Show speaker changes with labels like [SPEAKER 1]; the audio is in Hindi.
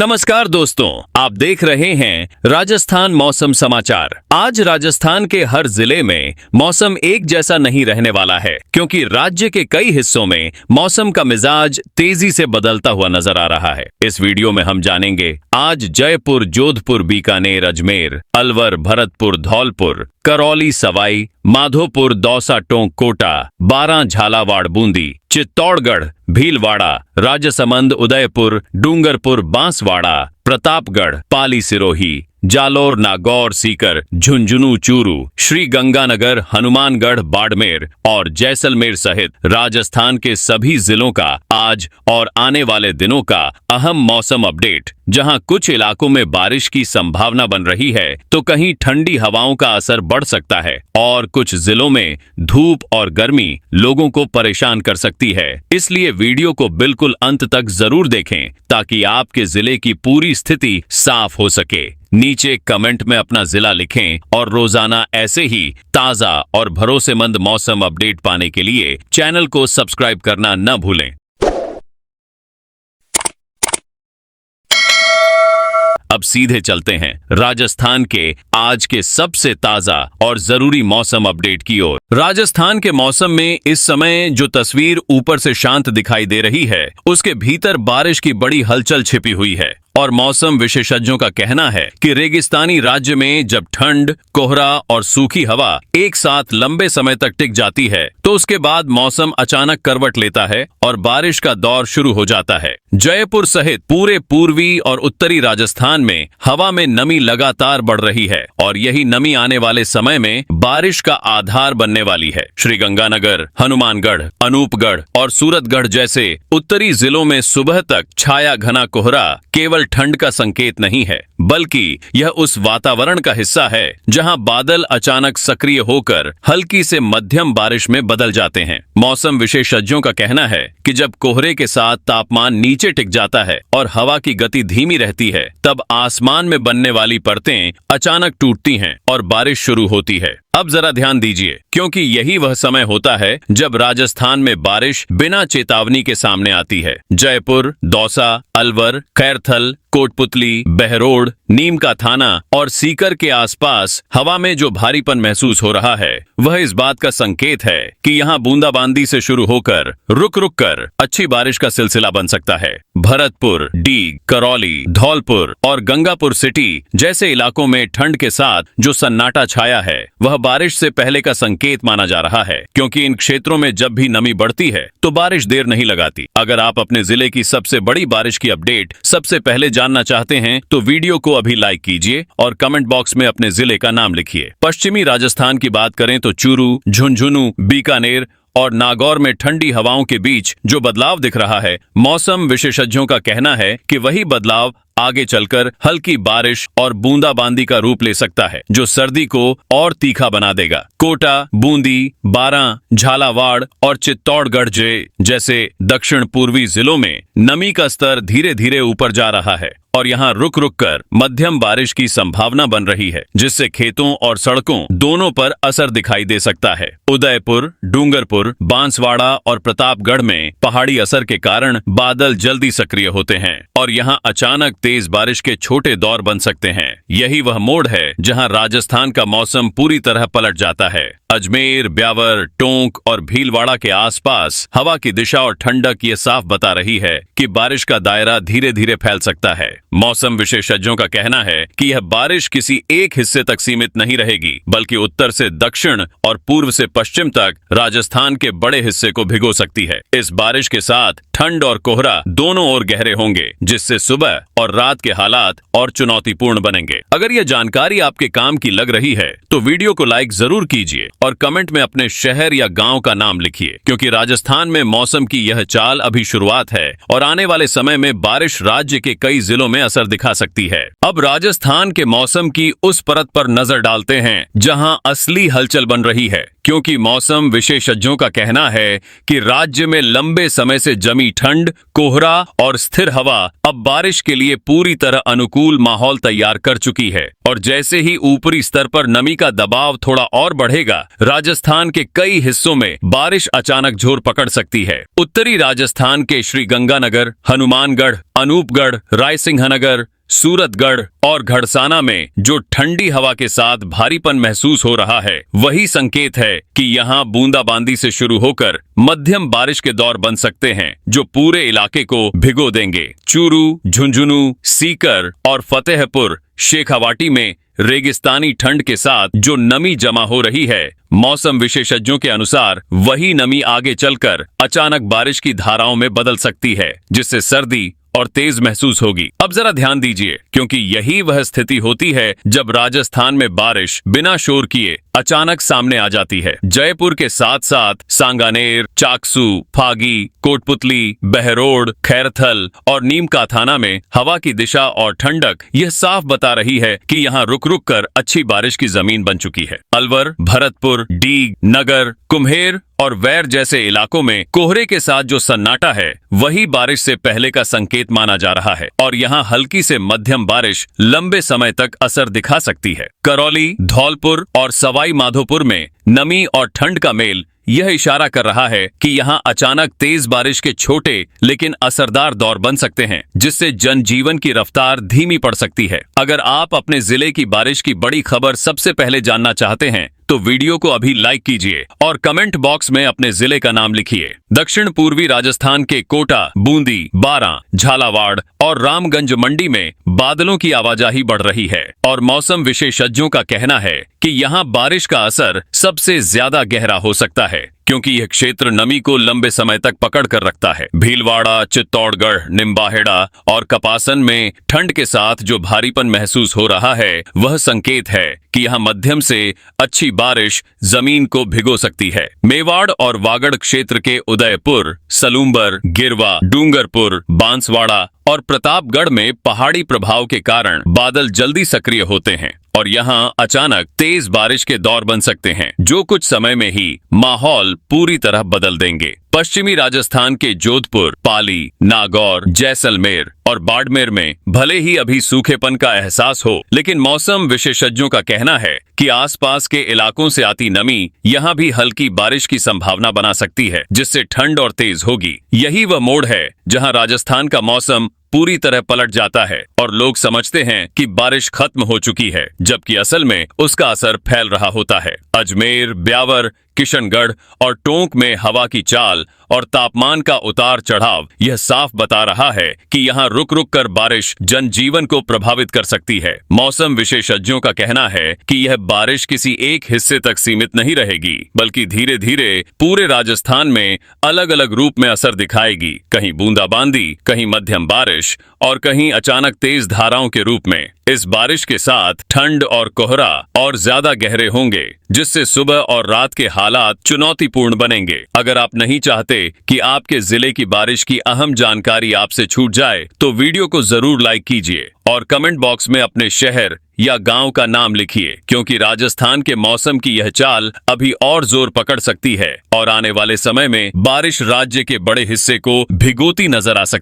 [SPEAKER 1] नमस्कार दोस्तों, आप देख रहे हैं राजस्थान मौसम समाचार। आज राजस्थान के हर जिले में मौसम एक जैसा नहीं रहने वाला है, क्योंकि राज्य के कई हिस्सों में मौसम का मिजाज तेजी से बदलता हुआ नजर आ रहा है। इस वीडियो में हम जानेंगे आज जयपुर, जोधपुर, बीकानेर, अजमेर, अलवर, भरतपुर, धौलपुर, करौली, सवाई माधोपुर, दौसा, टोंक, कोटा, बारां, झालावाड़, बूंदी, चित्तौड़गढ़, भीलवाड़ा, राजसमंद, उदयपुर, डूंगरपुर, बांसवाड़ा, प्रतापगढ़, पाली, सिरोही, जालोर, नागौर, सीकर, झुंझुनू, चूरू, श्री गंगानगर, हनुमानगढ़, बाड़मेर और जैसलमेर सहित राजस्थान के सभी जिलों का आज और आने वाले दिनों का अहम मौसम अपडेट। जहां कुछ इलाकों में बारिश की संभावना बन रही है, तो कहीं ठंडी हवाओं का असर बढ़ सकता है और कुछ जिलों में धूप और गर्मी लोगों को परेशान कर सकती है। इसलिए वीडियो को बिल्कुल अंत तक जरूर देखें, ताकि आपके जिले की पूरी स्थिति साफ हो सके। नीचे कमेंट में अपना जिला लिखें और रोजाना ऐसे ही ताजा और भरोसेमंद मौसम अपडेट पाने के लिए चैनल को सब्सक्राइब करना न भूलें। अब सीधे चलते हैं राजस्थान के आज के सबसे ताजा और जरूरी मौसम अपडेट की ओर। राजस्थान के मौसम में इस समय जो तस्वीर ऊपर से शांत दिखाई दे रही है, उसके भीतर बारिश की बड़ी हलचल छिपी हुई है। और मौसम विशेषज्ञों का कहना है कि रेगिस्तानी राज्य में जब ठंड, कोहरा और सूखी हवा एक साथ लंबे समय तक टिक जाती है, तो उसके बाद मौसम अचानक करवट लेता है और बारिश का दौर शुरू हो जाता है। जयपुर सहित पूरे पूर्वी और उत्तरी राजस्थान में हवा में नमी लगातार बढ़ रही है और यही नमी आने वाले समय में बारिश का आधार बनने वाली है। श्रीगंगानगर, हनुमानगढ़, अनूपगढ़ और सूरतगढ़ जैसे उत्तरी जिलों में सुबह तक छाया घना कोहरा केवल ठंड का संकेत नहीं है, बल्कि यह उस वातावरण का हिस्सा है जहां बादल अचानक सक्रिय होकर हल्की से मध्यम बारिश में बदल जाते हैं। मौसम विशेषज्ञों का कहना है कि जब कोहरे के साथ तापमान नीचे टिक जाता है और हवा की गति धीमी रहती है, तब आसमान में बनने वाली परतें अचानक टूटती हैं और बारिश शुरू होती है। अब जरा ध्यान दीजिए, क्योंकि यही वह समय होता है जब राजस्थान में बारिश बिना चेतावनी के सामने आती है। जयपुर, दौसा, अलवर, खैरथल, कोटपुतली, बहरोड, नीम का थाना और सीकर के आसपास हवा में जो भारीपन महसूस हो रहा है, वह इस बात का संकेत है कि यहाँ बूंदाबांदी से शुरू होकर रुक रुक कर अच्छी बारिश का सिलसिला बन सकता है। भरतपुर, डीग, करौली, धौलपुर और गंगापुर सिटी जैसे इलाकों में ठंड के साथ जो सन्नाटा छाया है, वह बारिश से पहले का संकेत माना जा रहा है, क्योंकि इन क्षेत्रों में जब भी नमी बढ़ती है तो बारिश देर नहीं लगाती। अगर आप अपने जिले की सबसे बड़ी बारिश की अपडेट सबसे पहले जानना चाहते हैं, तो वीडियो को अभी लाइक कीजिए और कमेंट बॉक्स में अपने जिले का नाम लिखिए। पश्चिमी राजस्थान की बात करें तो चूरू, झुंझुनू, बीकानेर और नागौर में ठंडी हवाओं के बीच जो बदलाव दिख रहा है, मौसम विशेषज्ञों का कहना है कि वही बदलाव आगे चलकर हल्की बारिश और बूंदाबांदी का रूप ले सकता है, जो सर्दी को और तीखा बना देगा। कोटा, बूंदी, बारां, झालावाड़ और चित्तौड़गढ़ जैसे दक्षिण पूर्वी जिलों में नमी का स्तर धीरे धीरे ऊपर जा रहा है और यहाँ रुक रुक कर मध्यम बारिश की संभावना बन रही है, जिससे खेतों और सड़कों दोनों पर असर दिखाई दे सकता है। उदयपुर, डूंगरपुर, बांसवाड़ा और प्रतापगढ़ में पहाड़ी असर के कारण बादल जल्दी सक्रिय होते हैं और यहाँ अचानक तेज बारिश के छोटे दौर बन सकते हैं। यही वह मोड़ है जहाँ राजस्थान का मौसम पूरी तरह पलट जाता है। अजमेर, ब्यावर, टोंक और भीलवाड़ा के आसपास हवा की दिशा और ठंडक ये साफ बता रही है कि बारिश का दायरा धीरे धीरे फैल सकता है। मौसम विशेषज्ञों का कहना है कि यह बारिश किसी एक हिस्से तक सीमित नहीं रहेगी, बल्कि उत्तर से दक्षिण और पूर्व से पश्चिम तक राजस्थान के बड़े हिस्से को भिगो सकती है। इस बारिश के साथ ठंड और कोहरा दोनों ओर गहरे होंगे, जिससे सुबह और रात के हालात और चुनौतीपूर्ण बनेंगे। अगर यह जानकारी आपके काम की लग रही है, तो वीडियो को लाइक जरूर कीजिए और कमेंट में अपने शहर या गांव का नाम लिखिए, क्योंकि राजस्थान में मौसम की यह चाल अभी शुरुआत है और आने वाले समय में बारिश राज्य के कई जिलों में असर दिखा सकती है। अब राजस्थान के मौसम की उस परत पर नजर डालते हैं जहां असली हलचल बन रही है, क्योंकि मौसम विशेषज्ञों का कहना है कि राज्य में लंबे समय से जमी ठंड, कोहरा और स्थिर हवा अब बारिश के लिए पूरी तरह अनुकूल माहौल तैयार कर चुकी है और जैसे ही ऊपरी स्तर पर नमी का दबाव थोड़ा और बढ़ेगा, राजस्थान के कई हिस्सों में बारिश अचानक जोर पकड़ सकती है। उत्तरी राजस्थान के श्रीगंगानगर, हनुमानगढ़, अनूपगढ़, रायसिंहनगर, सूरतगढ़ और घड़साना में जो ठंडी हवा के साथ भारीपन महसूस हो रहा है, वही संकेत है कि यहाँ बूंदाबांदी से शुरू होकर मध्यम बारिश के दौर बन सकते हैं, जो पूरे इलाके को भिगो देंगे। चूरू, झुंझुनू, सीकर और फतेहपुर शेखावाटी में रेगिस्तानी ठंड के साथ जो नमी जमा हो रही है, मौसम विशेषज्ञों के अनुसार वही नमी आगे चलकर अचानक बारिश की धाराओं में बदल सकती है, जिससे सर्दी और तेज महसूस होगी। अब जरा ध्यान दीजिए, क्योंकि यही वह स्थिति होती है जब राजस्थान में बारिश बिना शोर किए अचानक सामने आ जाती है। जयपुर के साथ साथ सांगानेर, चाकसू, फागी, कोटपुतली, बहरोड, खैरथल और नीमकाथाना में हवा की दिशा और ठंडक यह साफ बता रही है कि यहाँ रुक रुक कर अच्छी बारिश की जमीन बन चुकी है। अलवर, भरतपुर, डीग, नगर, कुम्हेर और वैर जैसे इलाकों में कोहरे के साथ जो सन्नाटा है, वही बारिश से पहले का संकेत माना जा रहा है और यहाँ हल्की से मध्यम बारिश लंबे समय तक असर दिखा सकती है। करौली, धौलपुर और सवाई माधोपुर में नमी और ठंड का मेल यह इशारा कर रहा है कि यहाँ अचानक तेज बारिश के छोटे लेकिन असरदार दौर बन सकते हैं, जिससे जनजीवन की रफ्तार धीमी पड़ सकती है। अगर आप अपने जिले की बारिश की बड़ी खबर सबसे पहले जानना चाहते हैं तो वीडियो को अभी लाइक कीजिए और कमेंट बॉक्स में अपने जिले का नाम लिखिए। दक्षिण पूर्वी राजस्थान के कोटा, बूंदी, बारां, झालावाड़ और रामगंज मंडी में बादलों की आवाजाही बढ़ रही है और मौसम विशेषज्ञों का कहना है कि यहाँ बारिश का असर सबसे ज्यादा गहरा हो सकता है, क्योंकि यह क्षेत्र नमी को लंबे समय तक पकड़ कर रखता है। भीलवाड़ा, चित्तौड़गढ़, निम्बाहेड़ा और कपासन में ठंड के साथ जो भारीपन महसूस हो रहा है, वह संकेत है कि यहाँ मध्यम से अच्छी बारिश जमीन को भिगो सकती है। मेवाड़ और वागड़ क्षेत्र के उदयपुर, सलूम्बर, गिरवा, डूंगरपुर, बांसवाड़ा और प्रतापगढ़ में पहाड़ी प्रभाव के कारण बादल जल्दी सक्रिय होते हैं और यहाँ अचानक तेज बारिश के दौर बन सकते हैं, जो कुछ समय में ही माहौल पूरी तरह बदल देंगे। पश्चिमी राजस्थान के जोधपुर, पाली, नागौर, जैसलमेर और बाड़मेर में भले ही अभी सूखेपन का एहसास हो, लेकिन मौसम विशेषज्ञों का कहना है कि आसपास के इलाकों से आती नमी यहाँ भी हल्की बारिश की संभावना बना सकती है, जिससे ठंड और तेज होगी। यही वह मोड़ है जहाँ राजस्थान का मौसम पूरी तरह पलट जाता है और लोग समझते हैं कि बारिश खत्म हो चुकी है, जबकि असल में उसका असर फैल रहा होता है। अजमेर, ब्यावर, किशनगढ़ और टोंक में हवा की चाल और तापमान का उतार चढ़ाव यह साफ बता रहा है कि यहाँ रुक रुक कर बारिश जनजीवन को प्रभावित कर सकती है। मौसम विशेषज्ञों का कहना है कि यह बारिश किसी एक हिस्से तक सीमित नहीं रहेगी, बल्कि धीरे धीरे पूरे राजस्थान में अलग अलग रूप में असर दिखाएगी। कहीं बूंदाबांदी, कहीं मध्यम बारिश और कहीं अचानक तेज धाराओं के रूप में। इस बारिश के साथ ठंड और कोहरा और ज्यादा गहरे होंगे, जिससे सुबह और रात के हालात चुनौतीपूर्ण बनेंगे। अगर आप नहीं चाहते कि आपके जिले की बारिश की अहम जानकारी आपसे छूट जाए, तो वीडियो को जरूर लाइक कीजिए और कमेंट बॉक्स में अपने शहर या गांव का नाम लिखिए, क्योंकि राजस्थान के मौसम की यह चाल अभी और जोर पकड़ सकती है और आने वाले समय में बारिश राज्य के बड़े हिस्से को भिगोती नजर आ सकती है।